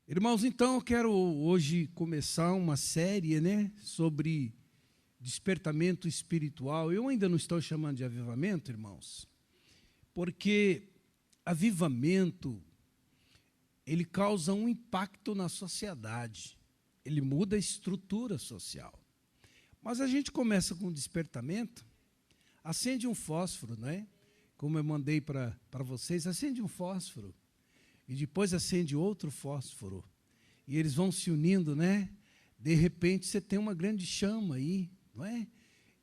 Irmãos, então eu quero hoje começar uma série, sobre despertamento espiritual. Eu ainda não estou chamando de avivamento, irmãos, porque avivamento, ele causa um impacto na sociedade, ele muda a estrutura social. Mas a gente começa com despertamento, acende um fósforo, não é? Como eu mandei para vocês, acende um fósforo. E depois acende outro fósforo. E eles vão se unindo, né? De repente você tem uma grande chama aí, não é?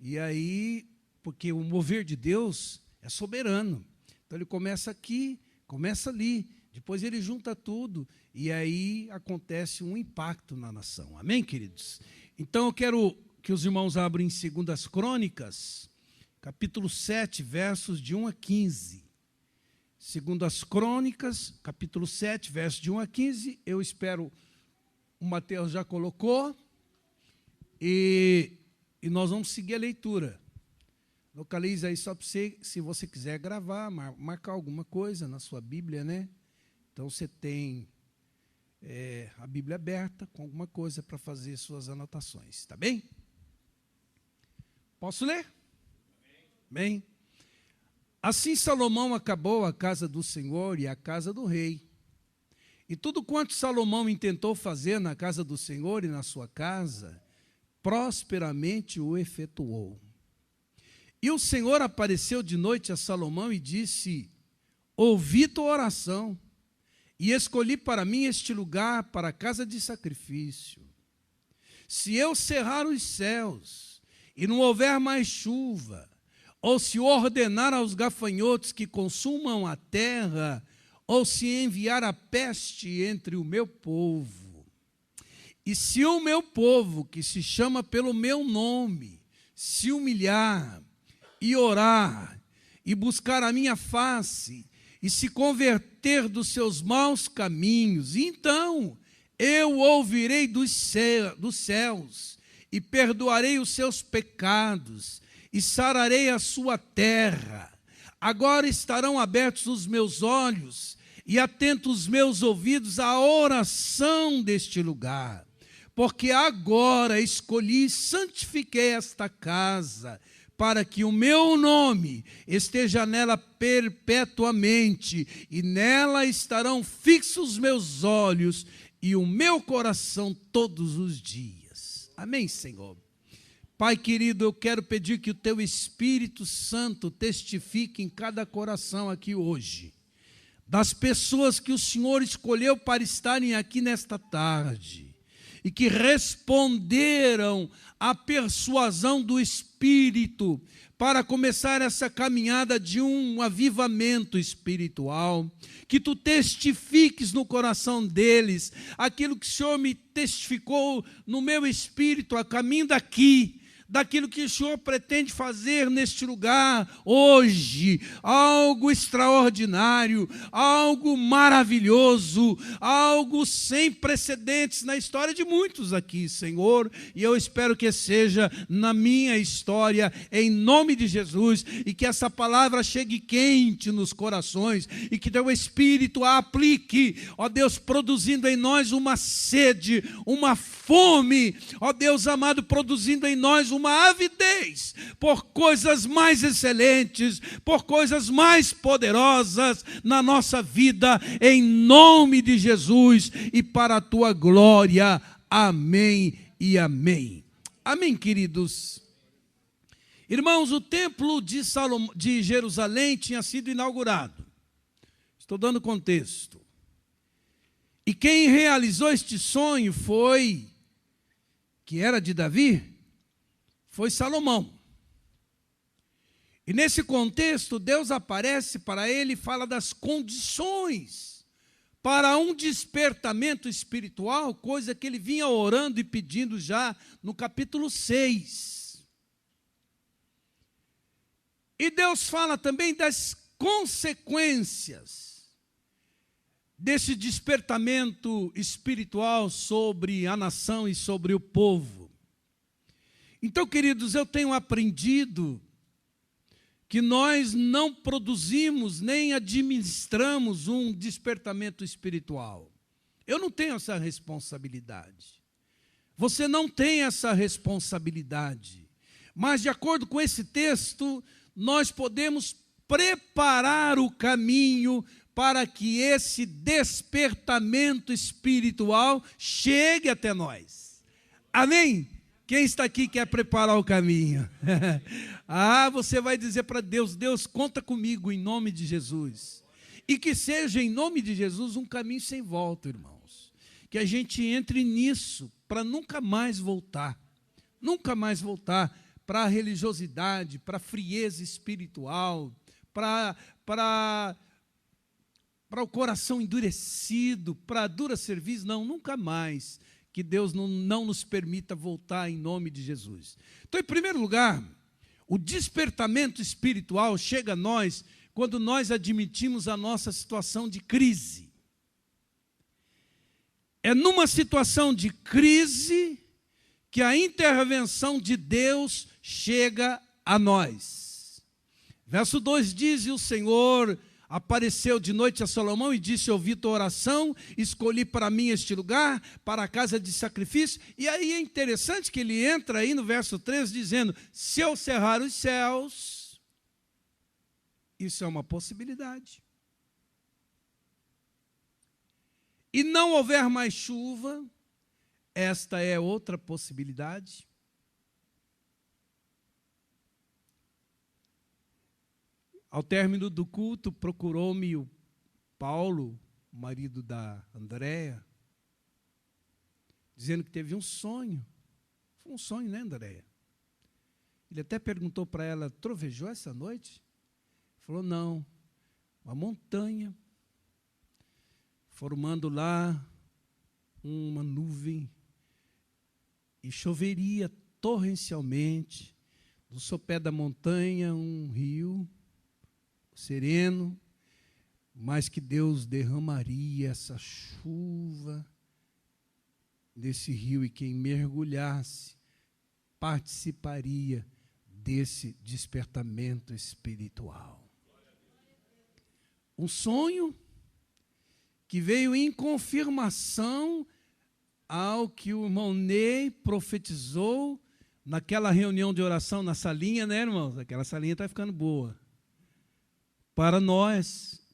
E aí, porque o mover de Deus é soberano. Então ele começa aqui, começa ali, depois ele junta tudo, e aí acontece um impacto na nação. Amém, queridos? Então eu quero que os irmãos abram em 2 Crônicas, capítulo 7, versos de 1 a 15. 2 Crônicas, capítulo 7, versos de 1 a 15, eu espero, o Mateus já colocou, e nós vamos seguir a leitura. Localiza aí só para você, se você quiser gravar, marcar alguma coisa na sua Bíblia, né? Então você tem a Bíblia aberta com alguma coisa para fazer suas anotações, tá bem? Posso ler? Bem. Assim Salomão acabou a casa do Senhor e a casa do rei. E tudo quanto Salomão intentou fazer na casa do Senhor e na sua casa, prosperamente o efetuou. E o Senhor apareceu de noite a Salomão e disse: ouvi tua oração, e escolhi para mim este lugar para a casa de sacrifício. Se eu cerrar os céus, e não houver mais chuva, ou se ordenar aos gafanhotos que consumam a terra, ou se enviar a peste entre o meu povo. E se o meu povo, que se chama pelo meu nome, se humilhar e orar, e buscar a minha face, e se converter dos seus maus caminhos, então eu ouvirei dos céus, e perdoarei os seus pecados, e sararei a sua terra. Agora estarão abertos os meus olhos e atentos os meus ouvidos à oração deste lugar, porque agora escolhi e santifiquei esta casa, para que o meu nome esteja nela perpetuamente, e nela estarão fixos os meus olhos e o meu coração todos os dias. Amém, Senhor? Pai querido, eu quero pedir que o Teu Espírito Santo testifique em cada coração aqui hoje, das pessoas que o Senhor escolheu para estarem aqui nesta tarde, e que responderam à persuasão do Espírito, para começar essa caminhada de um avivamento espiritual, que Tu testifiques no coração deles, aquilo que o Senhor me testificou no meu espírito, a caminho daqui, daquilo que o Senhor pretende fazer neste lugar hoje, algo extraordinário, algo maravilhoso, algo sem precedentes na história de muitos aqui, Senhor, e eu espero que seja na minha história, em nome de Jesus, e que essa palavra chegue quente nos corações, e que Teu Espírito a aplique, ó Deus, produzindo em nós uma sede, uma fome, ó Deus amado, produzindo em nós uma avidez por coisas mais excelentes, por coisas mais poderosas na nossa vida, em nome de Jesus e para a Tua glória. Amém e amém. Amém, queridos. Irmãos, o templo de Jerusalém tinha sido inaugurado. Estou dando contexto. E quem realizou este sonho que era de Davi, foi Salomão. E nesse contexto, Deus aparece para ele e fala das condições para um despertamento espiritual, coisa que ele vinha orando e pedindo já no capítulo 6. E Deus fala também das consequências desse despertamento espiritual sobre a nação e sobre o povo. Então, queridos, eu tenho aprendido que nós não produzimos nem administramos um despertamento espiritual. Eu não tenho essa responsabilidade. Você não tem essa responsabilidade. Mas, de acordo com esse texto, nós podemos preparar o caminho para que esse despertamento espiritual chegue até nós. Amém? Quem está aqui quer preparar o caminho? Você vai dizer para Deus: Deus, conta comigo em nome de Jesus. E que seja em nome de Jesus um caminho sem volta, irmãos. Que a gente entre nisso para nunca mais voltar. Nunca mais voltar para a religiosidade, para a frieza espiritual, para o coração endurecido, para a dura serviço. Não, nunca mais. Que Deus não nos permita voltar em nome de Jesus. Então, em primeiro lugar, o despertamento espiritual chega a nós quando nós admitimos a nossa situação de crise. É numa situação de crise que a intervenção de Deus chega a nós. Verso 2 diz: e o Senhor apareceu de noite a Salomão e disse: ouvi tua oração, escolhi para mim este lugar, para a casa de sacrifício. E aí é interessante que ele entra aí no verso 3 dizendo: se eu cerrar os céus, isso é uma possibilidade. E não houver mais chuva, esta é outra possibilidade. Ao término do culto, procurou-me o Paulo, marido da Andréia, dizendo que teve um sonho. Foi um sonho, né, Andréia? Ele até perguntou para ela: trovejou essa noite? Falou: não, uma montanha, formando lá uma nuvem, e choveria torrencialmente, do sopé da montanha um rio sereno, mas que Deus derramaria essa chuva desse rio, e quem mergulhasse participaria desse despertamento espiritual. Um sonho que veio em confirmação ao que o irmão Ney profetizou naquela reunião de oração na salinha, né, irmãos? Aquela salinha está ficando boa. Para nós,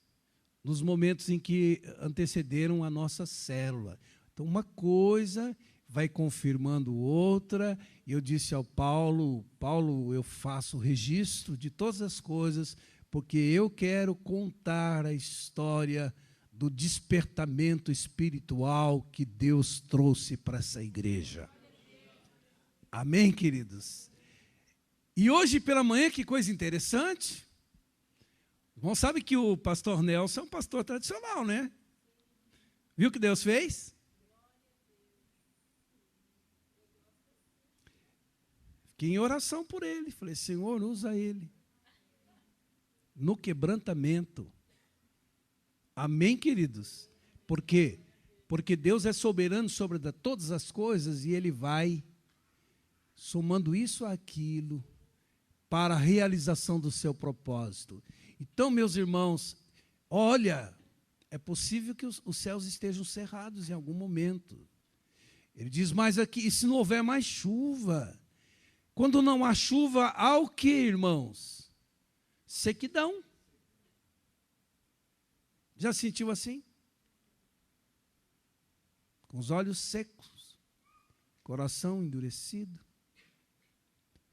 nos momentos em que antecederam a nossa célula. Então, uma coisa vai confirmando outra, e eu disse ao Paulo: Paulo, eu faço registro de todas as coisas, porque eu quero contar a história do despertamento espiritual que Deus trouxe para essa igreja. Amém, queridos? E hoje pela manhã, que coisa interessante, o irmão sabe que o pastor Nelson é um pastor tradicional, né? Viu o que Deus fez? Fiquei em oração por ele. Falei: Senhor, usa ele no quebrantamento. Amém, queridos? Por quê? Porque Deus é soberano sobre todas as coisas, e Ele vai somando isso àquilo para a realização do seu propósito. Então, meus irmãos, olha, é possível que os céus estejam cerrados em algum momento. Ele diz mais aqui: e se não houver mais chuva? Quando não há chuva, há o que, irmãos? Sequidão. Já sentiu assim? Com os olhos secos, coração endurecido,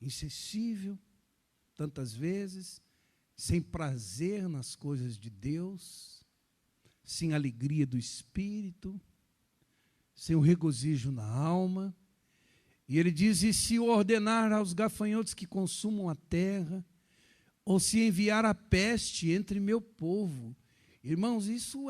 insensível, tantas vezes, sem prazer nas coisas de Deus, sem alegria do Espírito, sem o regozijo na alma. E ele diz: e se ordenar aos gafanhotos que consumam a terra, ou se enviar a peste entre meu povo? Irmãos, isso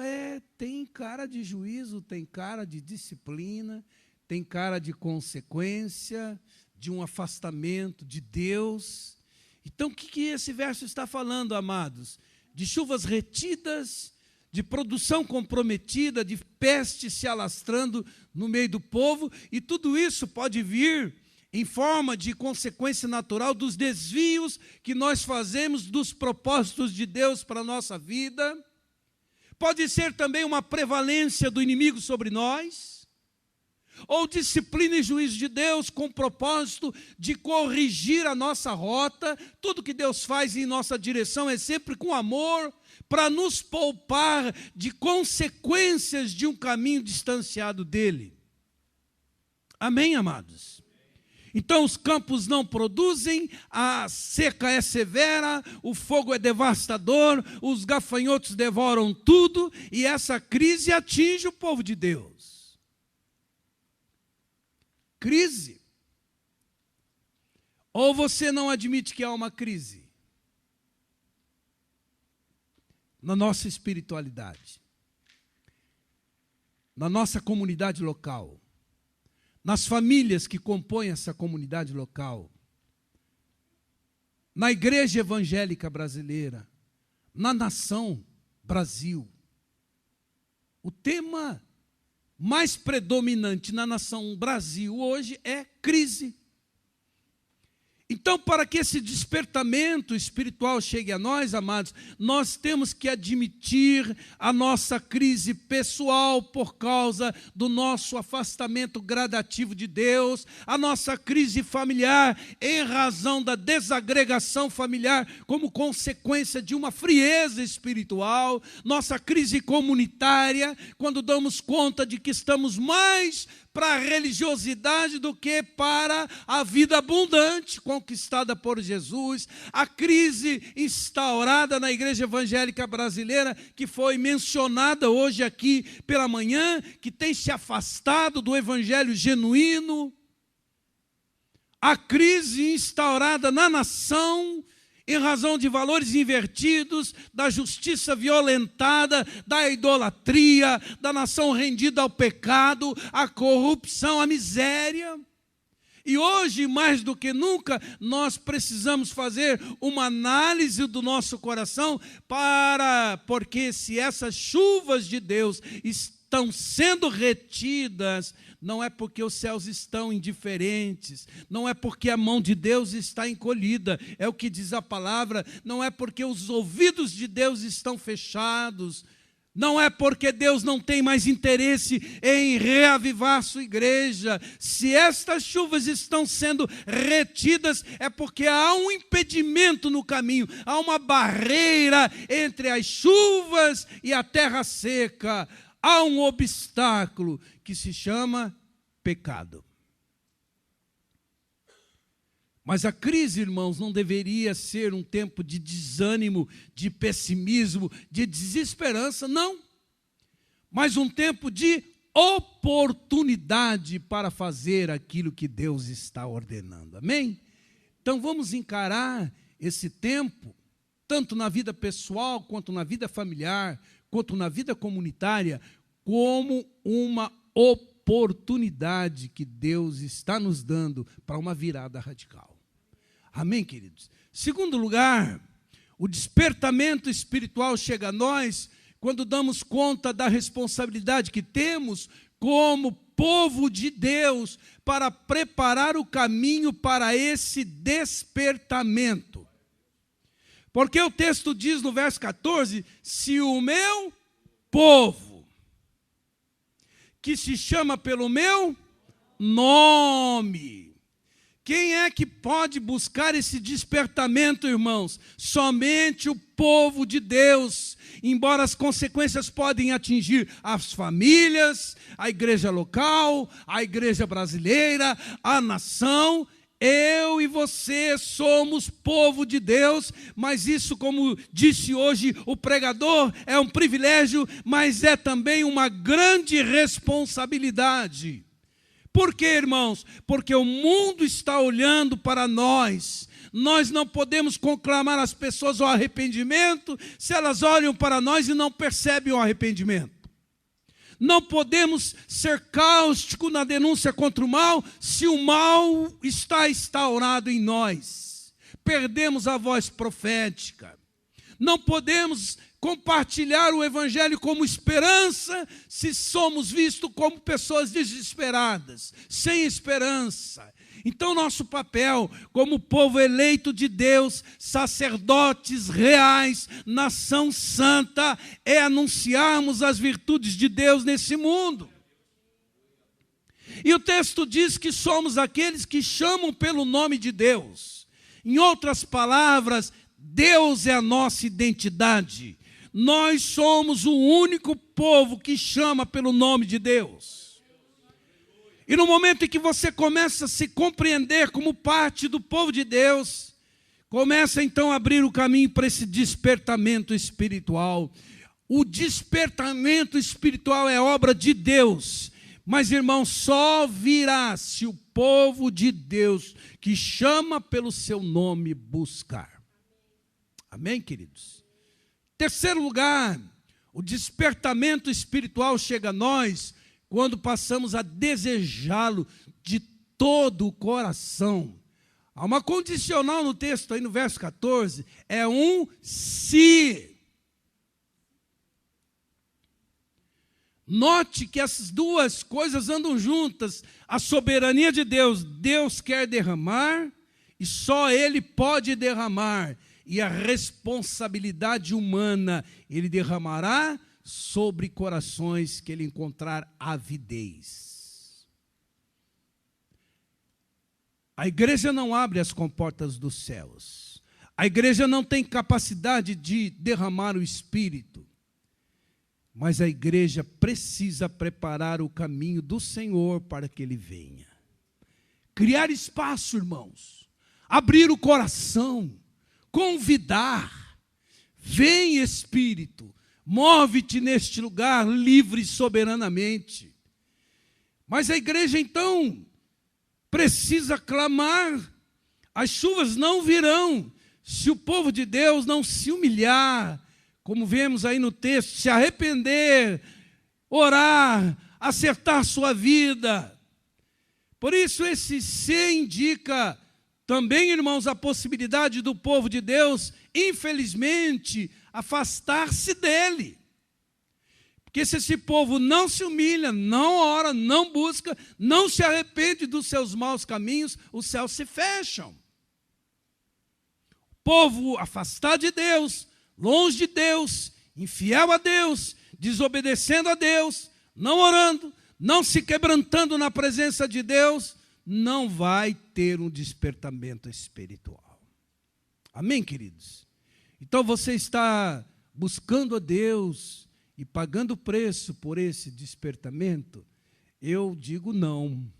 tem cara de juízo, tem cara de disciplina, tem cara de consequência, de um afastamento de Deus. Então, o que esse verso está falando, amados? De chuvas retidas, de produção comprometida, de peste se alastrando no meio do povo, e tudo isso pode vir em forma de consequência natural dos desvios que nós fazemos dos propósitos de Deus para a nossa vida. Pode ser também uma prevalência do inimigo sobre nós, ou disciplina e juízo de Deus com o propósito de corrigir a nossa rota. Tudo que Deus faz em nossa direção é sempre com amor, para nos poupar de consequências de um caminho distanciado dele. Amém, amados? Então os campos não produzem, a seca é severa, o fogo é devastador, os gafanhotos devoram tudo, e essa crise atinge o povo de Deus. Crise. Ou você não admite que há uma crise na nossa espiritualidade, na nossa comunidade local, nas famílias que compõem essa comunidade local, na igreja evangélica brasileira, na nação Brasil. O tema mais predominante na nação Brasil hoje é crise. Então, para que esse despertamento espiritual chegue a nós, amados, nós temos que admitir a nossa crise pessoal por causa do nosso afastamento gradativo de Deus, a nossa crise familiar em razão da desagregação familiar como consequência de uma frieza espiritual, nossa crise comunitária, quando damos conta de que estamos mais para a religiosidade do que para a vida abundante conquistada por Jesus, a crise instaurada na igreja evangélica brasileira, que foi mencionada hoje aqui pela manhã, que tem se afastado do evangelho genuíno, a crise instaurada na nação, em razão de valores invertidos, da justiça violentada, da idolatria, da nação rendida ao pecado, à corrupção, à miséria. E hoje, mais do que nunca, nós precisamos fazer uma análise do nosso coração, porque se essas chuvas de Deus estão sendo retidas, não é porque os céus estão indiferentes, não é porque a mão de Deus está encolhida, é o que diz a palavra, não é porque os ouvidos de Deus estão fechados, não é porque Deus não tem mais interesse em reavivar a sua igreja. Se estas chuvas estão sendo retidas, é porque há um impedimento no caminho, há uma barreira entre as chuvas e a terra seca. Há um obstáculo que se chama pecado. Mas a crise, irmãos, não deveria ser um tempo de desânimo, de pessimismo, de desesperança, não. Mas um tempo de oportunidade para fazer aquilo que Deus está ordenando. Amém? Então vamos encarar esse tempo, tanto na vida pessoal, quanto na vida familiar, quanto na vida comunitária, como uma oportunidade que Deus está nos dando para uma virada radical. Amém, queridos? Segundo lugar, o despertamento espiritual chega a nós quando damos conta da responsabilidade que temos como povo de Deus para preparar o caminho para esse despertamento. Porque o texto diz no verso 14, se o meu povo, que se chama pelo meu nome. Quem é que pode buscar esse despertamento, irmãos? Somente o povo de Deus, embora as consequências podem atingir as famílias, a igreja local, a igreja brasileira, a nação. Eu e você somos povo de Deus, mas isso, como disse hoje o pregador, é um privilégio, mas é também uma grande responsabilidade. Por quê, irmãos? Porque o mundo está olhando para nós. Nós não podemos conclamar as pessoas ao arrependimento se elas olham para nós e não percebem o arrependimento. Não podemos ser cáusticos na denúncia contra o mal se o mal está instaurado em nós. Perdemos a voz profética. Não podemos compartilhar o Evangelho como esperança se somos vistos como pessoas desesperadas, sem esperança? Então, nosso papel como povo eleito de Deus, sacerdotes reais, nação santa, é anunciarmos as virtudes de Deus nesse mundo. E o texto diz que somos aqueles que chamam pelo nome de Deus. Em outras palavras, Deus é a nossa identidade. Nós somos o único povo que chama pelo nome de Deus. E no momento em que você começa a se compreender como parte do povo de Deus, começa então a abrir o caminho para esse despertamento espiritual. O despertamento espiritual é obra de Deus. Mas, irmão, só virá se o povo de Deus, que chama pelo seu nome, buscar. Amém, queridos? Terceiro lugar, o despertamento espiritual chega a nós quando passamos a desejá-lo de todo o coração. Há uma condicional no texto, aí no verso 14, é um se. Note que essas duas coisas andam juntas. A soberania de Deus, Deus quer derramar e só Ele pode derramar. E a responsabilidade humana, Ele derramará sobre corações que Ele encontrar avidez. A igreja não abre as comportas dos céus. A igreja não tem capacidade de derramar o Espírito. Mas a igreja precisa preparar o caminho do Senhor para que Ele venha. Criar espaço, irmãos. Abrir o coração. Convidar. Vem, Espírito. Move-te neste lugar livre e soberanamente. Mas a igreja, então, precisa clamar. As chuvas não virão se o povo de Deus não se humilhar, como vemos aí no texto, se arrepender, orar, acertar sua vida. Por isso esse se indica também, irmãos, a possibilidade do povo de Deus, infelizmente, afastar-se dele. Porque se esse povo não se humilha, não ora, não busca, não se arrepende dos seus maus caminhos, os céus se fecham. O povo afastado de Deus, longe de Deus, infiel a Deus, desobedecendo a Deus, não orando, não se quebrantando na presença de Deus, não vai ter um despertamento espiritual. Amém, queridos? Então você está buscando a Deus e pagando preço por esse despertamento? Eu digo não,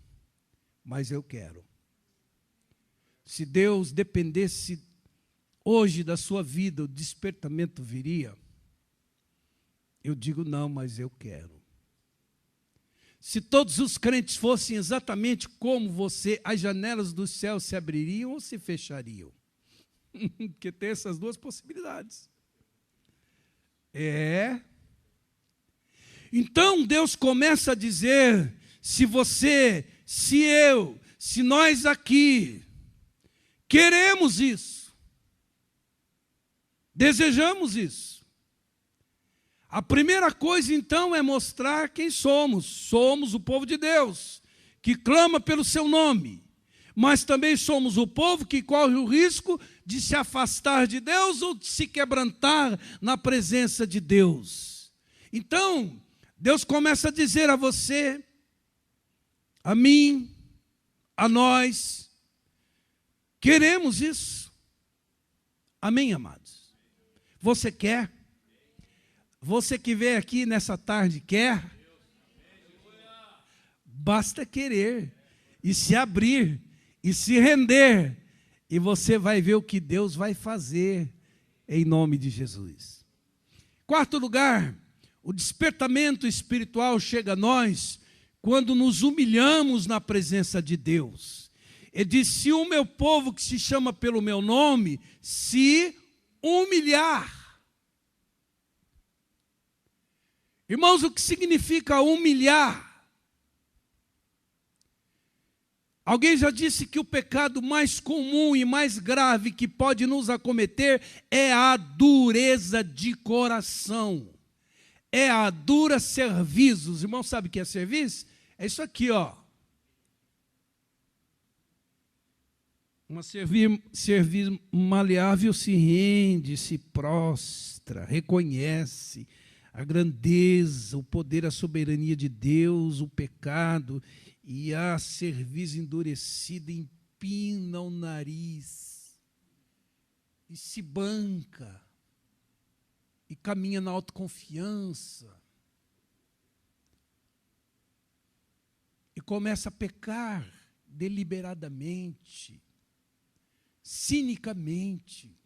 mas eu quero. Se Deus dependesse hoje da sua vida, o despertamento viria? Eu digo não, mas eu quero. Se todos os crentes fossem exatamente como você, as janelas do céu se abririam ou se fechariam? Porque tem essas duas possibilidades. Então Deus começa a dizer, se você, se eu, se nós aqui queremos isso, desejamos isso, a primeira coisa então é mostrar quem somos. Somos o povo de Deus, que clama pelo seu nome, mas também somos o povo que corre o risco de se afastar de Deus ou de se quebrantar na presença de Deus. Então, Deus começa a dizer a você, a mim, a nós, queremos isso. Amém, amados? Você quer? Você que veio aqui nessa tarde quer? Basta querer e se abrir e se render, e você vai ver o que Deus vai fazer em nome de Jesus. Quarto lugar, o despertamento espiritual chega a nós quando nos humilhamos na presença de Deus. Ele diz, se o meu povo que se chama pelo meu nome se humilhar. Irmãos, o que significa humilhar? Alguém já disse que o pecado mais comum e mais grave que pode nos acometer é a dureza de coração. É a dura cerviz. Os irmãos sabem o que é cerviz? É isso aqui, ó. Uma cerviz maleável se rende, se prostra, reconhece a grandeza, o poder, a soberania de Deus, o pecado, e a cerviz endurecida empina o nariz e se banca e caminha na autoconfiança e começa a pecar deliberadamente, cinicamente.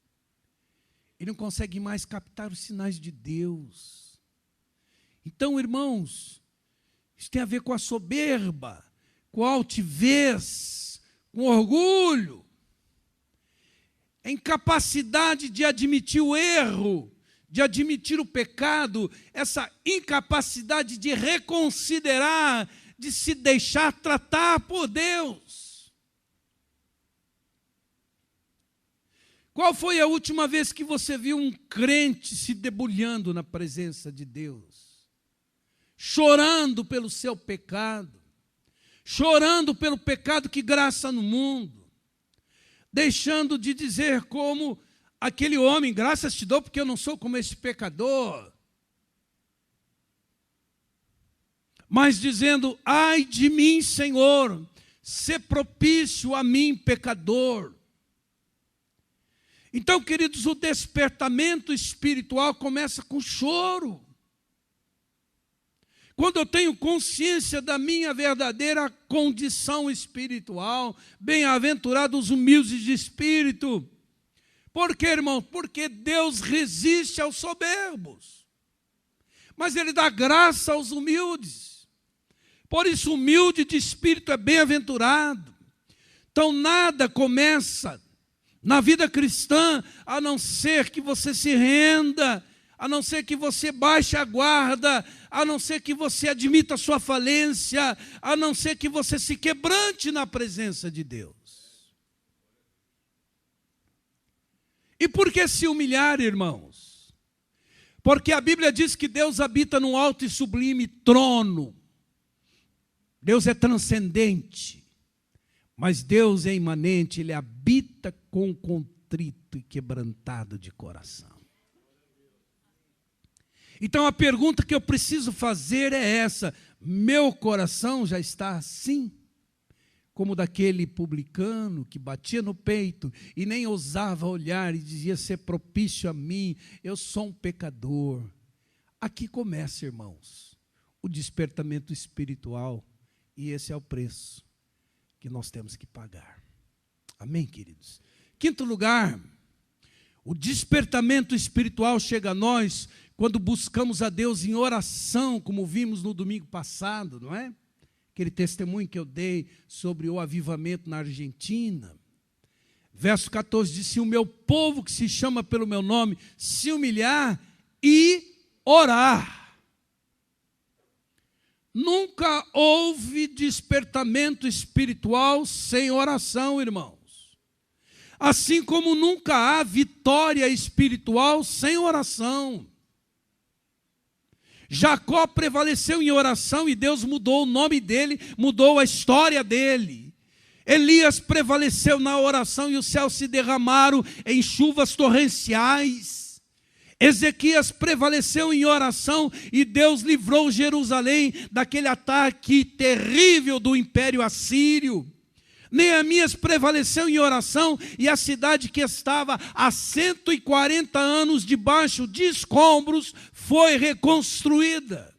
Ele não consegue mais captar os sinais de Deus. Então, irmãos, isso tem a ver com a soberba, com a altivez, com orgulho, a incapacidade de admitir o erro, de admitir o pecado, essa incapacidade de reconsiderar, de se deixar tratar por Deus. Qual foi a última vez que você viu um crente se debulhando na presença de Deus? Chorando pelo seu pecado, chorando pelo pecado que graça no mundo, deixando de dizer como aquele homem, graças te dou porque eu não sou como esse pecador, mas dizendo, ai de mim, Senhor, sê propício a mim, pecador. Então, queridos, o despertamento espiritual começa com choro. Quando eu tenho consciência da minha verdadeira condição espiritual, bem-aventurados os humildes de espírito. Por quê, irmão? Porque Deus resiste aos soberbos, mas Ele dá graça aos humildes. Por isso, humilde de espírito é bem-aventurado. Então, nada começa na vida cristã a não ser que você se renda, a não ser que você baixe a guarda, a não ser que você admita a sua falência, a não ser que você se quebrante na presença de Deus. E por que se humilhar, irmãos? Porque a Bíblia diz que Deus habita num alto e sublime trono. Deus é transcendente, mas Deus é imanente, Ele habita com contrito e quebrantado de coração. Então a pergunta que eu preciso fazer é essa: meu coração já está assim? Como daquele publicano que batia no peito e nem ousava olhar e dizia, ser propício a mim, eu sou um pecador. Aqui começa, irmãos, o despertamento espiritual, e esse é o preço que nós temos que pagar. Amém, queridos? Quinto lugar, o despertamento espiritual chega a nós quando buscamos a Deus em oração, como vimos no domingo passado, não é? Aquele testemunho que eu dei sobre o avivamento na Argentina. Verso 14 diz, se o meu povo que se chama pelo meu nome se humilhar e orar. Nunca houve despertamento espiritual sem oração, irmãos. Assim como nunca há vitória espiritual sem oração. Jacó prevaleceu em oração e Deus mudou o nome dele, mudou a história dele. Elias prevaleceu na oração e os céus se derramaram em chuvas torrenciais. Ezequias prevaleceu em oração e Deus livrou Jerusalém daquele ataque terrível do império assírio. Neemias prevaleceu em oração e a cidade que estava há 140 anos debaixo de escombros foi reconstruída.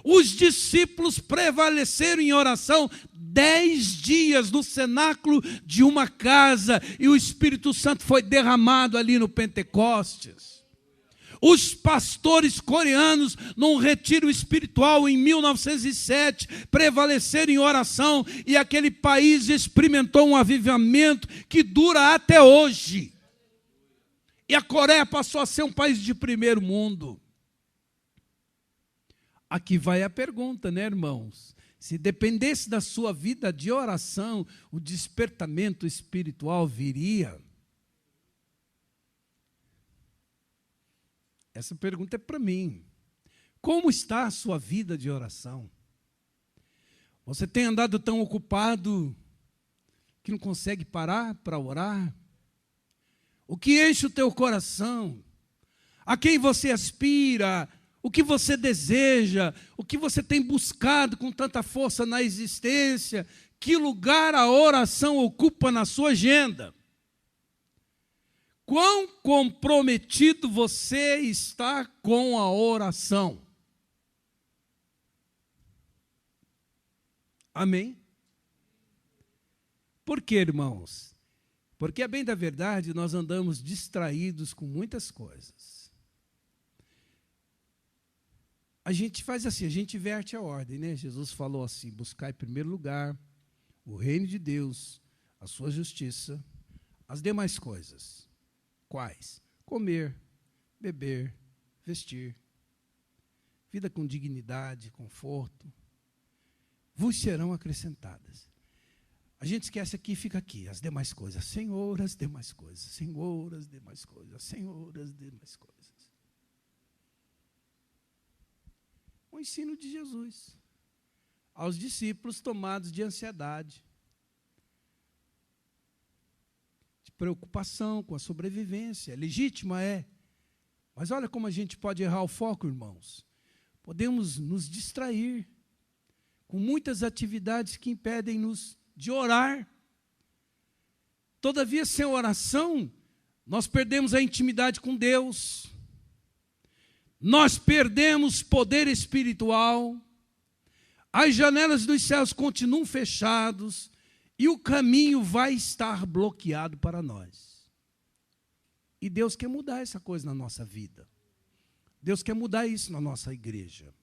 Os discípulos prevaleceram em oração 10 dias no cenáculo de uma casa e o Espírito Santo foi derramado ali no Pentecostes. Os pastores coreanos, num retiro espiritual em 1907, prevaleceram em oração e aquele país experimentou um avivamento que dura até hoje. E a Coreia passou a ser um país de primeiro mundo. Aqui vai a pergunta, né, irmãos? Se dependesse da sua vida de oração, o despertamento espiritual viria. Essa pergunta é para mim. Como está a sua vida de oração? Você tem andado tão ocupado que não consegue parar para orar? O que enche o teu coração? A quem você aspira? O que você deseja? O que você tem buscado com tanta força na existência? Que lugar a oração ocupa na sua agenda? Quão comprometido você está com a oração? Amém? Por quê, irmãos? Porque, a bem da verdade, nós andamos distraídos com muitas coisas. A gente faz assim, a gente inverte a ordem, né? Jesus falou assim, buscar em primeiro lugar o reino de Deus, a sua justiça, as demais coisas. Quais? Comer, beber, vestir, vida com dignidade, conforto, vos serão acrescentadas. A gente esquece aqui e fica aqui, as demais coisas. Senhor, as demais coisas. Senhor, as demais coisas. Senhor, as demais coisas. O ensino de Jesus aos discípulos tomados de ansiedade, de preocupação com a sobrevivência. Legítima é. Mas olha como a gente pode errar o foco, irmãos. Podemos nos distrair com muitas atividades que impedem-nos de orar. Todavia, sem oração, nós perdemos a intimidade com Deus, nós perdemos poder espiritual, as janelas dos céus continuam fechadas e o caminho vai estar bloqueado para nós. E Deus quer mudar essa coisa na nossa vida. Deus quer mudar isso na nossa igreja.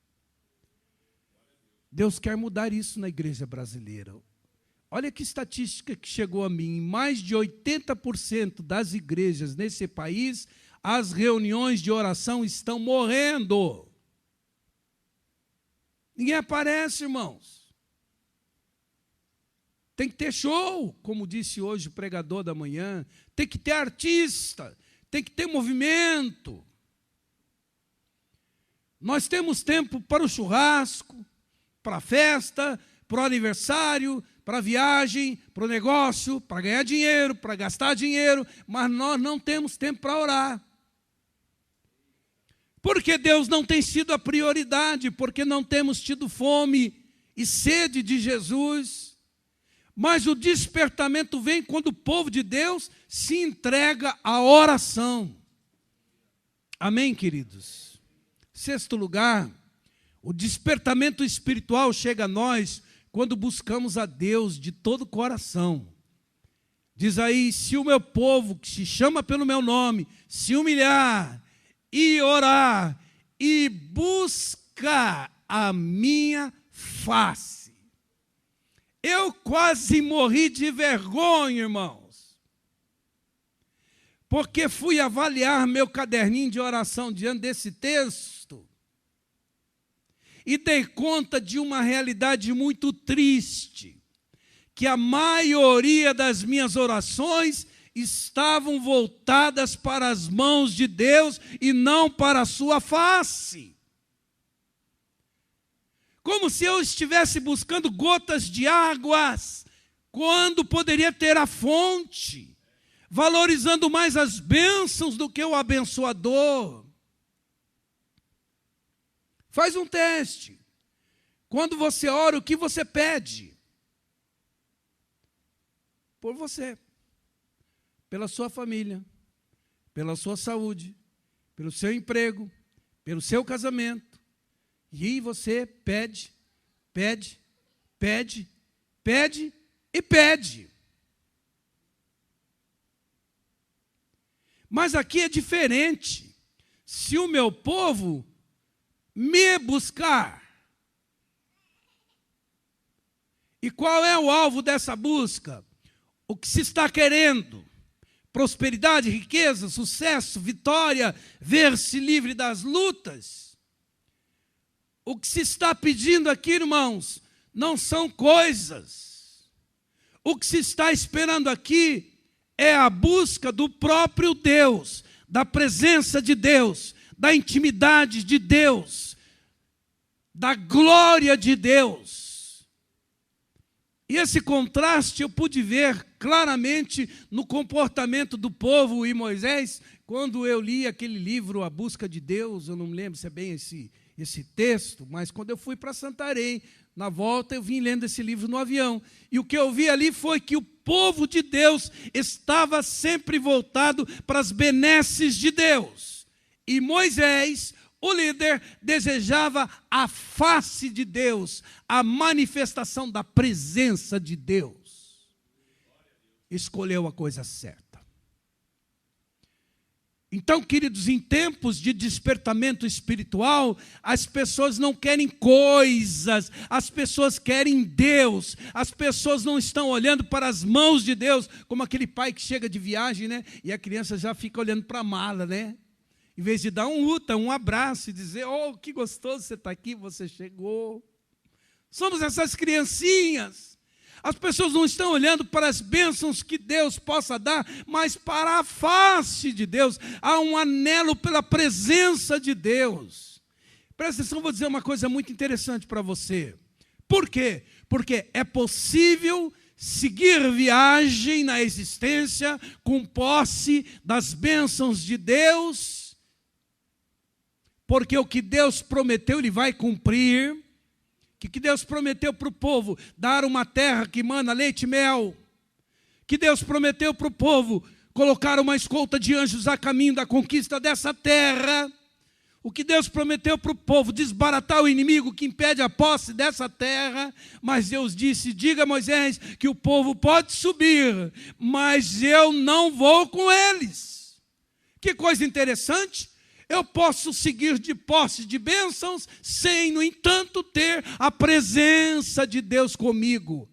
Deus quer mudar isso na igreja brasileira. Olha que estatística que chegou a mim. Em mais de 80% das igrejas nesse país, as reuniões de oração estão morrendo. Ninguém aparece, irmãos. Tem que ter show, como disse hoje o pregador da manhã. Tem que ter artista. Tem que ter movimento. Nós temos tempo para o churrasco, para a festa, para o aniversário, para a viagem, para o negócio, para ganhar dinheiro, para gastar dinheiro, mas nós não temos tempo para orar. Porque Deus não tem sido a prioridade, porque não temos tido fome e sede de Jesus. Mas o despertamento vem quando o povo de Deus se entrega à oração. Amém, queridos? Sexto lugar, o despertamento espiritual chega a nós quando buscamos a Deus de todo o coração. Diz aí, se o meu povo, que se chama pelo meu nome, se humilhar e orar e buscar a minha face. Eu quase morri de vergonha, irmãos, porque fui avaliar meu caderninho de oração diante desse texto e dei conta de uma realidade muito triste, que a maioria das minhas orações estavam voltadas para as mãos de Deus e não para a sua face. Como se eu estivesse buscando gotas de águas, quando poderia ter a fonte, valorizando mais as bênçãos do que o abençoador. Faz um teste. Quando você ora, o que você pede? Por você, pela sua família, pela sua saúde, pelo seu emprego, pelo seu casamento. E aí você pede, pede, pede, pede e pede. Mas aqui é diferente. Se o meu povo me buscar. E qual é o alvo dessa busca? O que se está querendo? Prosperidade, riqueza, sucesso, vitória, ver-se livre das lutas. O que se está pedindo aqui, irmãos, não são coisas. O que se está esperando aqui é a busca do próprio Deus, da presença de Deus, da intimidade de Deus, da glória de Deus. E esse contraste eu pude ver claramente no comportamento do povo e Moisés, quando eu li aquele livro, A Busca de Deus. Eu não me lembro se é bem esse texto, mas quando eu fui para Santarém, na volta eu vim lendo esse livro no avião, e o que eu vi ali foi que o povo de Deus estava sempre voltado para as benesses de Deus, e Moisés, o líder, desejava a face de Deus, a manifestação da presença de Deus. Escolheu a coisa certa. Então, queridos, em tempos de despertamento espiritual, as pessoas não querem coisas, as pessoas querem Deus, as pessoas não estão olhando para as mãos de Deus, como aquele pai que chega de viagem, né? E a criança já fica olhando para a mala, né? Em vez de dar um abraço e dizer, oh, que gostoso você está aqui, você chegou. Somos essas criancinhas. As pessoas não estão olhando para as bênçãos que Deus possa dar, mas para a face de Deus. Há um anelo pela presença de Deus. Presta atenção, vou dizer uma coisa muito interessante para você. Por quê? Porque é possível seguir viagem na existência com posse das bênçãos de Deus, porque o que Deus prometeu, Ele vai cumprir. Que Deus prometeu para o povo dar uma terra que mana leite e mel, que Deus prometeu para o povo colocar uma escolta de anjos a caminho da conquista dessa terra, o que Deus prometeu para o povo, desbaratar o inimigo que impede a posse dessa terra, mas Deus disse, diga a Moisés que o povo pode subir, mas eu não vou com eles. Que coisa interessante. Eu posso seguir de posse de bênçãos, sem, no entanto, ter a presença de Deus comigo.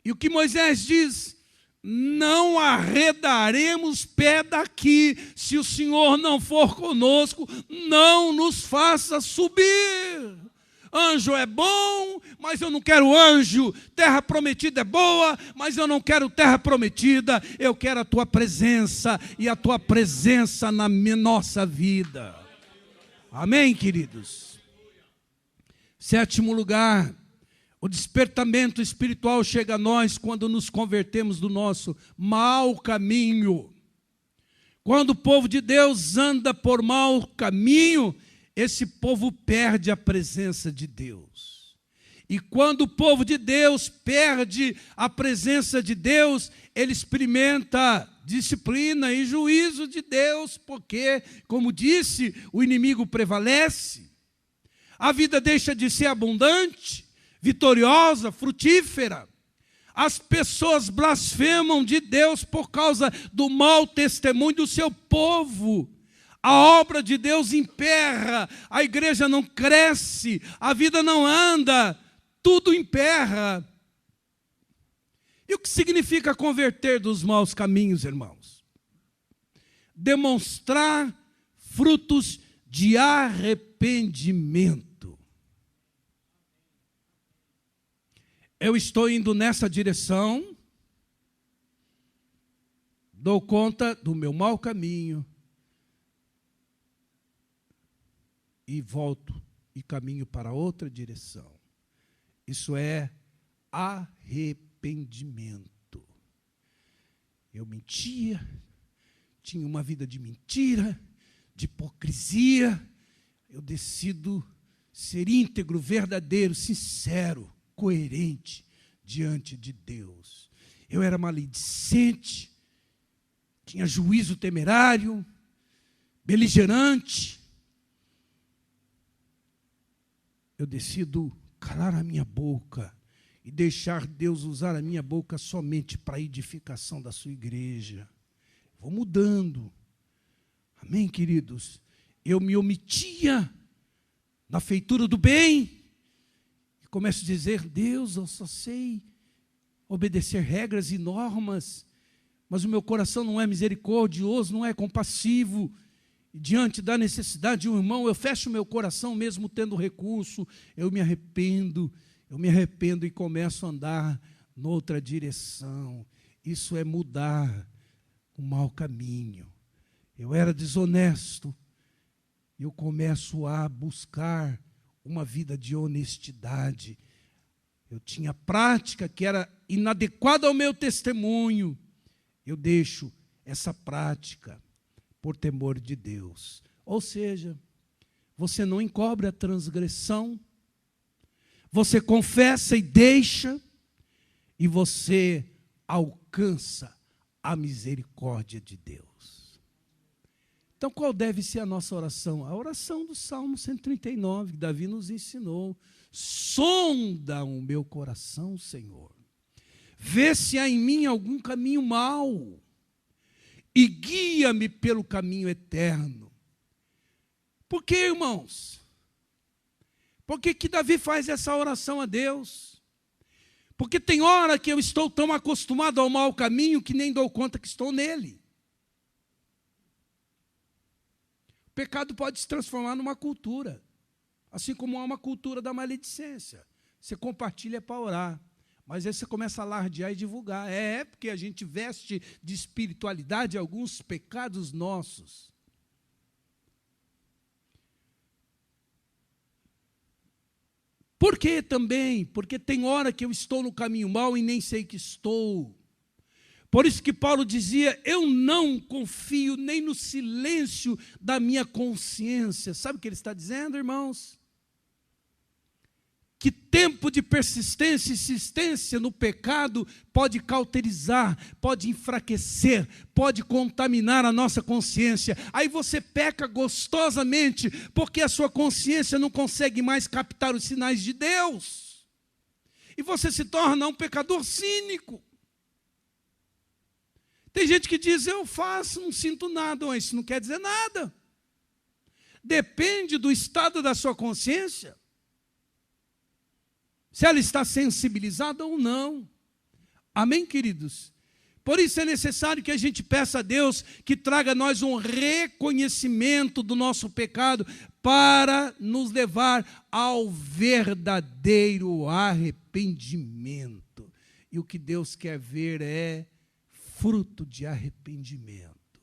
E o que Moisés diz? Não arredaremos pé daqui, se o Senhor não for conosco, não nos faça subir. Anjo é bom, mas eu não quero anjo. Terra prometida é boa, mas eu não quero terra prometida. Eu quero a tua presença e a tua presença na nossa vida. Amém, queridos? Sétimo lugar, o despertamento espiritual chega a nós quando nos convertemos do nosso mau caminho. Quando o povo de Deus anda por mau caminho, esse povo perde a presença de Deus. E quando o povo de Deus perde a presença de Deus, ele experimenta disciplina e juízo de Deus, porque, como disse, o inimigo prevalece. A vida deixa de ser abundante, vitoriosa, frutífera. As pessoas blasfemam de Deus por causa do mau testemunho do seu povo. A obra de Deus emperra, a igreja não cresce, a vida não anda, tudo emperra. E o que significa converter dos maus caminhos, irmãos? Demonstrar frutos de arrependimento. Eu estou indo nessa direção, dou conta do meu mau caminho, e volto e caminho para outra direção. Isso é arrependimento. Eu mentia, tinha uma vida de mentira, de hipocrisia. Eu decido ser íntegro, verdadeiro, sincero, coerente diante de Deus. Eu era maledicente, tinha juízo temerário, beligerante. Eu decido calar a minha boca e deixar Deus usar a minha boca somente para a edificação da sua igreja. Vou mudando. Amém, queridos? Eu me omitia na feitura do bem e começo a dizer, Deus, eu só sei obedecer regras e normas, mas o meu coração não é misericordioso, não é compassivo. e diante da necessidade de um irmão, eu fecho meu coração mesmo tendo recurso, eu me arrependo e começo a andar noutra direção. Isso é mudar o mau caminho. Eu era desonesto, eu começo a buscar uma vida de honestidade. Eu tinha prática que era inadequada ao meu testemunho. Eu deixo essa prática por temor de Deus. Ou seja, você não encobre a transgressão, você confessa e deixa, e você alcança a misericórdia de Deus. Então, qual deve ser a nossa oração? A oração do Salmo 139, que Davi nos ensinou. Sonda o meu coração, Senhor. Vê se há em mim algum caminho mau e guia-me pelo caminho eterno. Por que, irmãos? Por que Davi faz essa oração a Deus? Porque tem hora que eu estou tão acostumado ao mau caminho que nem dou conta que estou nele. O pecado pode se transformar numa cultura, assim como há uma cultura da maledicência. Você compartilha para orar, mas aí você começa a alardear e divulgar. Porque a gente veste de espiritualidade alguns pecados nossos. Por que também? Porque tem hora que eu estou no caminho mau e nem sei que estou. Por isso que Paulo dizia, eu não confio nem no silêncio da minha consciência. Sabe o que ele está dizendo, irmãos? Que tempo de persistência e insistência no pecado pode cauterizar, pode enfraquecer, pode contaminar a nossa consciência. Aí você peca gostosamente, porque a sua consciência não consegue mais captar os sinais de Deus. E você se torna um pecador cínico. Tem gente que diz, eu faço, não sinto nada. Mas isso não quer dizer nada. Depende do estado da sua consciência. Se ela está sensibilizada ou não. Amém, queridos? Por isso é necessário que a gente peça a Deus que traga a nós um reconhecimento do nosso pecado para nos levar ao verdadeiro arrependimento. E o que Deus quer ver é fruto de arrependimento.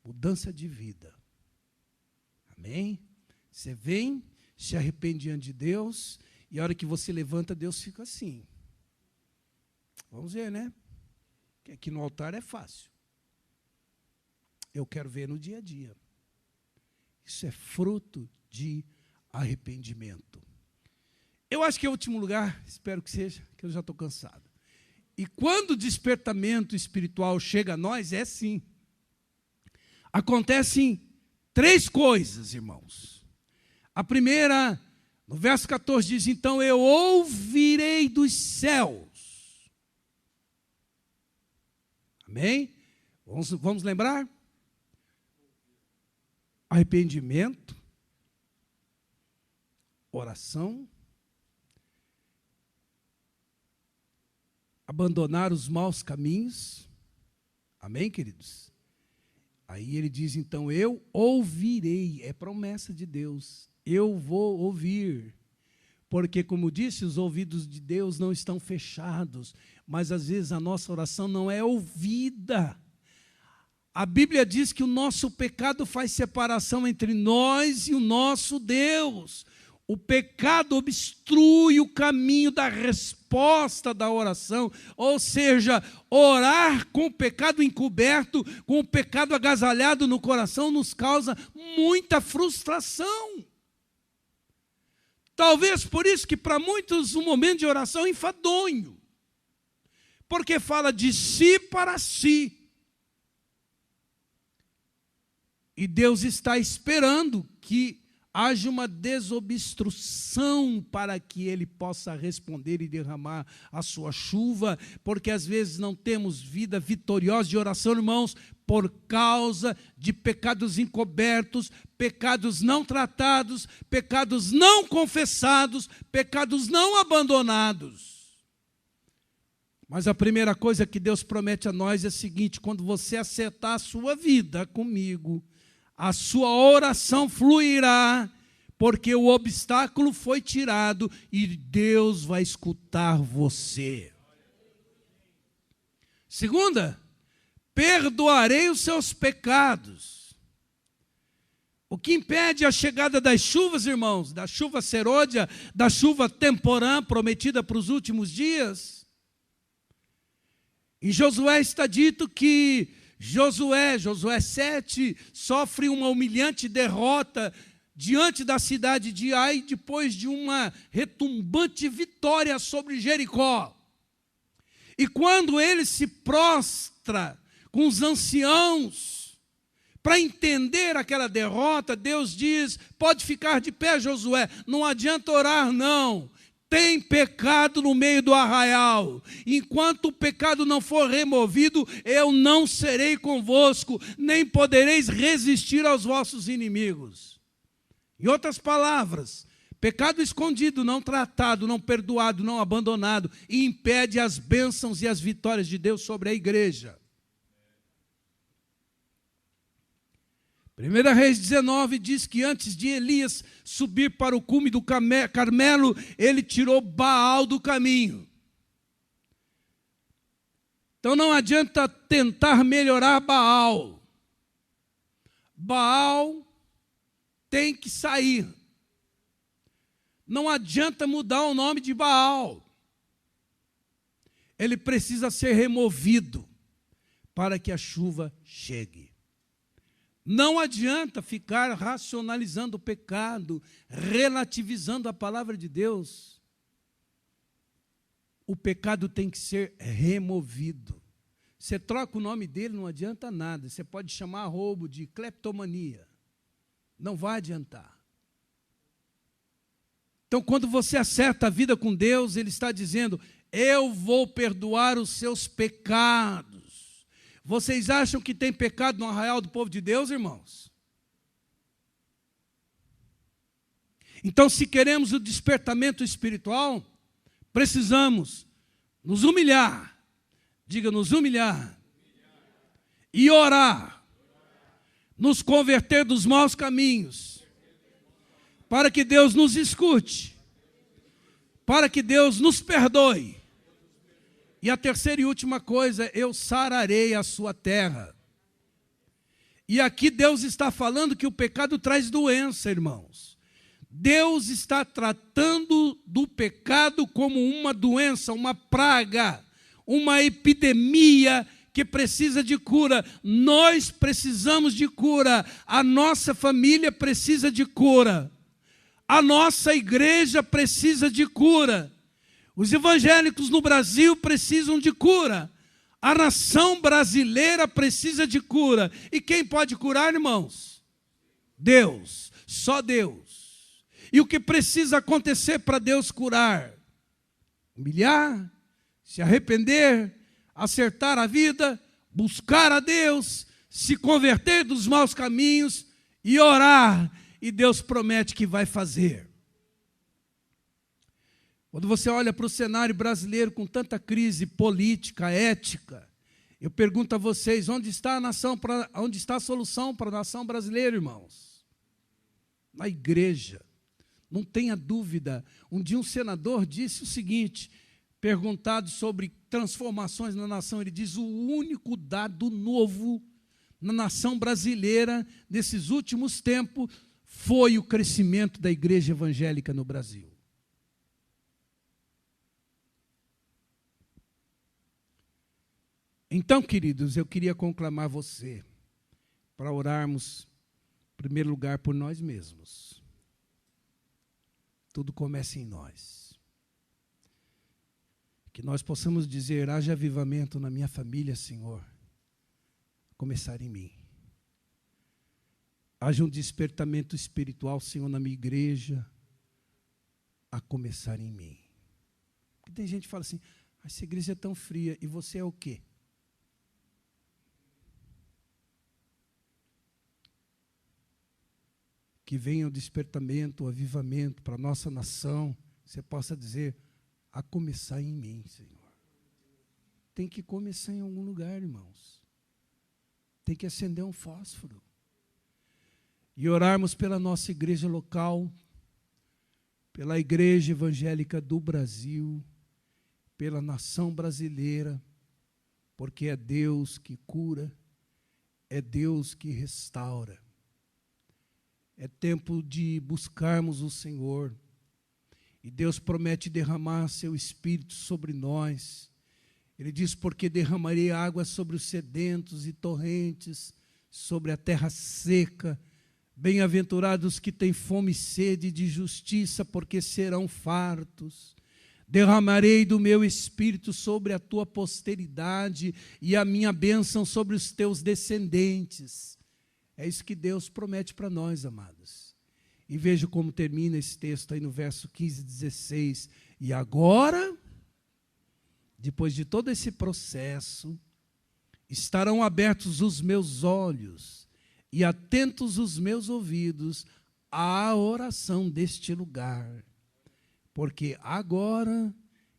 Mudança de vida. Amém? Você vem, se arrepende diante de Deus, e a hora que você levanta, Deus fica assim. Vamos ver, né? Que aqui no altar é fácil. Eu quero ver no dia a dia. Isso é fruto de arrependimento. Eu acho que é o último lugar, espero que seja, que eu já estou cansado. E quando o despertamento espiritual chega a nós, é assim. Acontecem 3 coisas, irmãos. A primeira, no verso 14, diz, então eu ouvirei dos céus. Amém? Vamos lembrar? Arrependimento, oração, abandonar os maus caminhos. Amém, queridos? Aí ele diz, então, eu ouvirei. É promessa de Deus. Eu vou ouvir. Porque, como disse, os ouvidos de Deus não estão fechados. Mas, às vezes, a nossa oração não é ouvida. A Bíblia diz que o nosso pecado faz separação entre nós e o nosso Deus. O pecado obstrui o caminho da resposta da oração, ou seja, orar com o pecado encoberto, com o pecado agasalhado no coração, nos causa muita frustração. Talvez por isso que para muitos o momento de oração é enfadonho, porque fala de si para si. E Deus está esperando que haja uma desobstrução para que Ele possa responder e derramar a sua chuva, porque às vezes não temos vida vitoriosa de oração, irmãos, por causa de pecados encobertos, pecados não tratados, pecados não confessados, pecados não abandonados. Mas a primeira coisa que Deus promete a nós é a seguinte: quando você acertar a sua vida comigo, a sua oração fluirá, porque o obstáculo foi tirado e Deus vai escutar você. Segunda, perdoarei os seus pecados. O que impede a chegada das chuvas, irmãos, da chuva serôdia, da chuva temporã prometida para os últimos dias? Em Josué está dito que Josué 7, sofre uma humilhante derrota diante da cidade de Ai, depois de uma retumbante vitória sobre Jericó. E quando ele se prostra com os anciãos para entender aquela derrota, Deus diz: pode ficar de pé, Josué, não adianta orar não. Tem pecado no meio do arraial. Enquanto o pecado não for removido, eu não serei convosco, nem podereis resistir aos vossos inimigos. Em outras palavras, pecado escondido, não tratado, não perdoado, não abandonado, impede as bênçãos e as vitórias de Deus sobre a igreja. 1 Reis 19 diz que antes de Elias subir para o cume do Carmelo, ele tirou Baal do caminho. Então não adianta tentar melhorar Baal. Baal tem que sair. Não adianta mudar o nome de Baal. Ele precisa ser removido para que a chuva chegue. Não adianta ficar racionalizando o pecado, relativizando a palavra de Deus. O pecado tem que ser removido. Você troca o nome dele, não adianta nada. Você pode chamar roubo de cleptomania. Não vai adiantar. Então, quando você acerta a vida com Deus, Ele está dizendo: eu vou perdoar os seus pecados. Vocês acham que tem pecado no arraial do povo de Deus, irmãos? Então, se queremos o despertamento espiritual, precisamos nos humilhar. Diga, nos humilhar. E orar. Nos converter dos maus caminhos. Para que Deus nos escute. Para que Deus nos perdoe. E a terceira e última coisa: eu sararei a sua terra. E aqui Deus está falando que o pecado traz doença, irmãos. Deus está tratando do pecado como uma doença, uma praga, uma epidemia que precisa de cura. Nós precisamos de cura. A nossa família precisa de cura. A nossa igreja precisa de cura. Os evangélicos no Brasil precisam de cura. A nação brasileira precisa de cura. E quem pode curar, irmãos? Deus. Só Deus. E o que precisa acontecer para Deus curar? Humilhar, se arrepender, acertar a vida, buscar a Deus, se converter dos maus caminhos e orar. E Deus promete que vai fazer. Quando você olha para o cenário brasileiro com tanta crise política, ética, eu pergunto a vocês: onde está onde está a solução para a nação brasileira, irmãos? Na igreja. Não tenha dúvida. Um dia um senador disse o seguinte, perguntado sobre transformações na nação, ele diz: o único dado novo na nação brasileira nesses últimos tempos foi o crescimento da igreja evangélica no Brasil. Então, queridos, eu queria conclamar você para orarmos, em primeiro lugar, por nós mesmos. Tudo começa em nós. Que nós possamos dizer: haja avivamento na minha família, Senhor, começar em mim. Haja um despertamento espiritual, Senhor, na minha igreja, a começar em mim. Porque tem gente que fala assim: essa igreja é tão fria, e você é o quê? Que venha o despertamento, o avivamento para a nossa nação, você possa dizer: a começar em mim, Senhor. tem que começar em algum lugar, irmãos. Tem que acender um fósforo. E orarmos pela nossa igreja local, pela igreja evangélica do Brasil, pela nação brasileira, porque é Deus que cura, é Deus que restaura. É tempo de buscarmos o Senhor. E Deus promete derramar seu Espírito sobre nós. Ele diz, porque derramarei água sobre os sedentos e torrentes, sobre a terra seca. Bem-aventurados que têm fome e sede de justiça, porque serão fartos. Derramarei do meu Espírito sobre a tua posteridade e a minha bênção sobre os teus descendentes. É isso que Deus promete para nós, amados. E veja como termina esse texto aí no verso 15 e 16. E agora, depois de todo esse processo, estarão abertos os meus olhos e atentos os meus ouvidos à oração deste lugar. Porque agora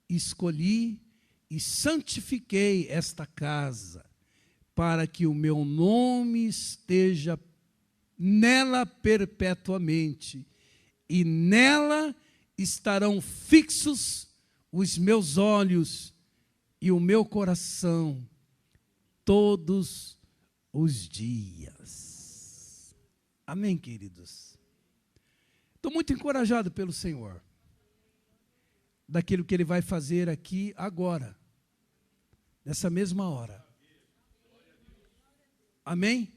escolhi e santifiquei esta casa, para que o meu nome esteja nela perpetuamente, e nela estarão fixos os meus olhos e o meu coração todos os dias. Amém, queridos? Estou muito encorajado pelo Senhor, daquilo que Ele vai fazer aqui agora, nessa mesma hora. Amém?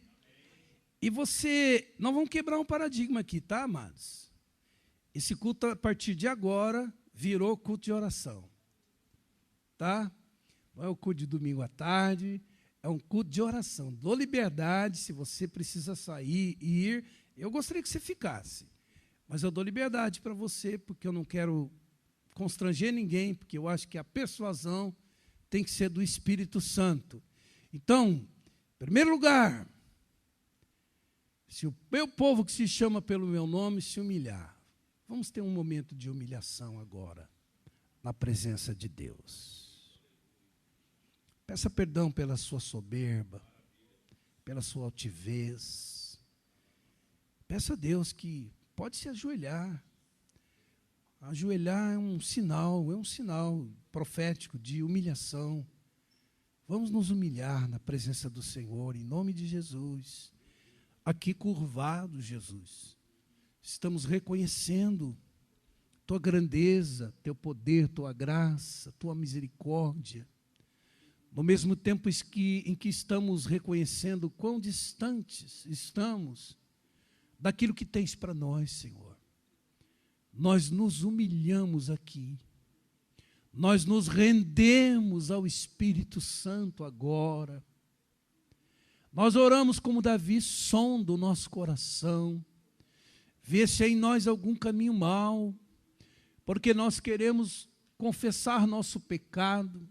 E nós vamos quebrar um paradigma aqui, tá, amados? Esse culto, a partir de agora, virou culto de oração. Tá? Não é o culto de domingo à tarde, é um culto de oração. Dou liberdade, se você precisa sair e ir, eu gostaria que você ficasse. Mas eu dou liberdade para você, porque eu não quero constranger ninguém, porque eu acho que a persuasão tem que ser do Espírito Santo. Então, em primeiro lugar, se o meu povo que se chama pelo meu nome se humilhar, vamos ter um momento de humilhação agora, na presença de Deus. Peça perdão pela sua soberba, pela sua altivez. Peça a Deus que pode se ajoelhar. Ajoelhar é um sinal profético de humilhação. Vamos nos humilhar na presença do Senhor, em nome de Jesus. Aqui curvado, Jesus. Estamos reconhecendo tua grandeza, teu poder, tua graça, tua misericórdia. No mesmo tempo em que estamos reconhecendo quão distantes estamos daquilo que tens para nós, Senhor. Nós nos humilhamos aqui, nós nos rendemos ao Espírito Santo agora. Nós oramos como Davi, sonda o nosso coração, vê se há em nós algum caminho mau, porque nós queremos confessar nosso pecado,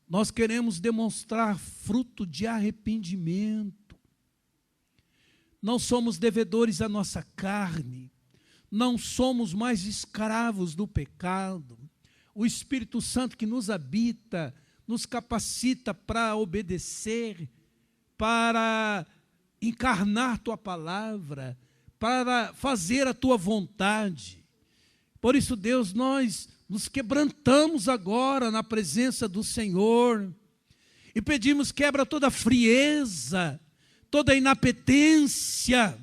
nós queremos demonstrar fruto de arrependimento. Não somos devedores à nossa carne, não somos mais escravos do pecado. O Espírito Santo que nos habita, nos capacita para obedecer, para encarnar tua palavra, para fazer a tua vontade. Por isso, Deus, nós nos quebrantamos agora na presença do Senhor e pedimos, quebra toda frieza, toda inapetência,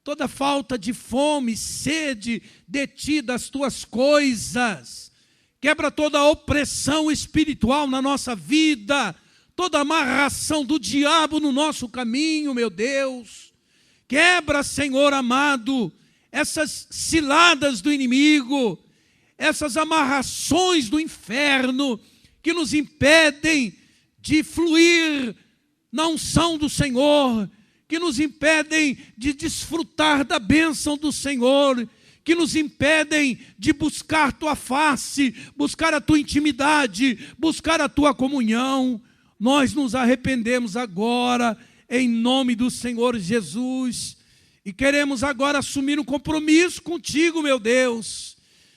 toda falta de fome, sede de ti, das tuas coisas. Quebra toda a opressão espiritual na nossa vida, toda amarração do diabo no nosso caminho, meu Deus. Quebra, Senhor amado, essas ciladas do inimigo, essas amarrações do inferno que nos impedem de fluir na unção do Senhor, que nos impedem de desfrutar da bênção do Senhor, que nos impedem de buscar tua face, buscar a tua intimidade, buscar a tua comunhão. Nós nos arrependemos agora, em nome do Senhor Jesus, e queremos agora assumir um compromisso contigo, meu Deus,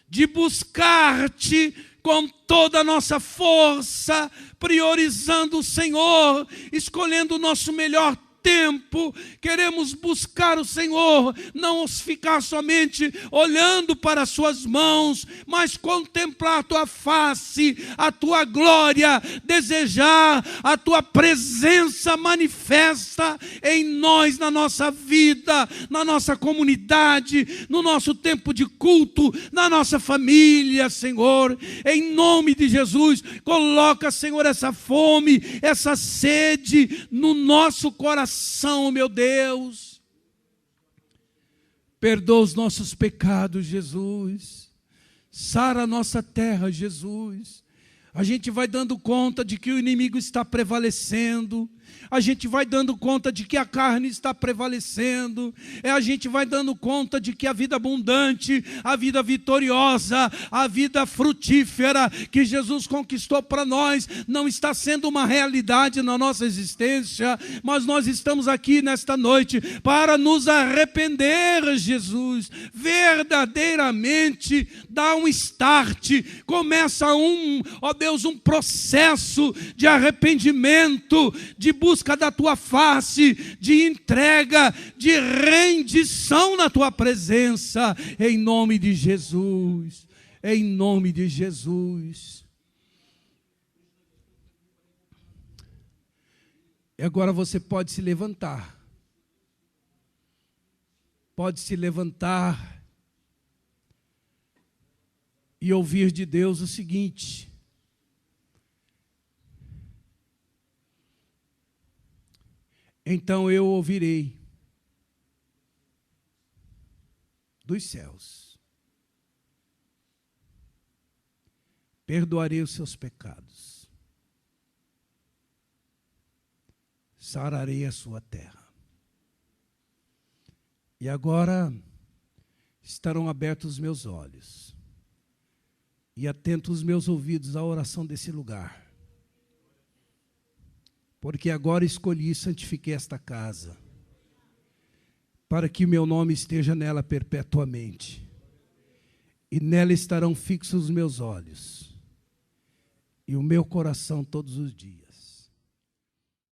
de buscar-te com toda a nossa força, priorizando o Senhor, escolhendo o nosso melhor tempo, queremos buscar o Senhor, não ficar somente olhando para as suas mãos, mas contemplar a tua face, a tua glória, desejar a tua presença manifesta em nós, na nossa vida, na nossa comunidade, no nosso tempo de culto, na nossa família, Senhor, em nome de Jesus. Coloca, Senhor, essa fome, essa sede no nosso coração, meu Deus. Perdoa os nossos pecados, Jesus. Sara a nossa terra, Jesus. A gente vai dando conta de que o inimigo está prevalecendo. A gente vai dando conta de que a carne está prevalecendo. A gente vai dando conta de que a vida abundante, a vida vitoriosa, a vida frutífera que Jesus conquistou para nós não está sendo uma realidade na nossa existência, mas nós estamos aqui nesta noite para nos arrepender, Jesus, verdadeiramente dar um start, começa ó Deus, um processo de arrependimento, de busca da tua face, de entrega, de rendição na tua presença, em nome de Jesus, em nome de Jesus. E agora você pode se levantar, e ouvir de Deus o seguinte: então eu ouvirei dos céus, perdoarei os seus pecados, sararei a sua terra. E agora estarão abertos os meus olhos e atentos os meus ouvidos à oração desse lugar. Porque agora escolhi e santifiquei esta casa, para que o meu nome esteja nela perpetuamente, e nela estarão fixos os meus olhos, e o meu coração todos os dias.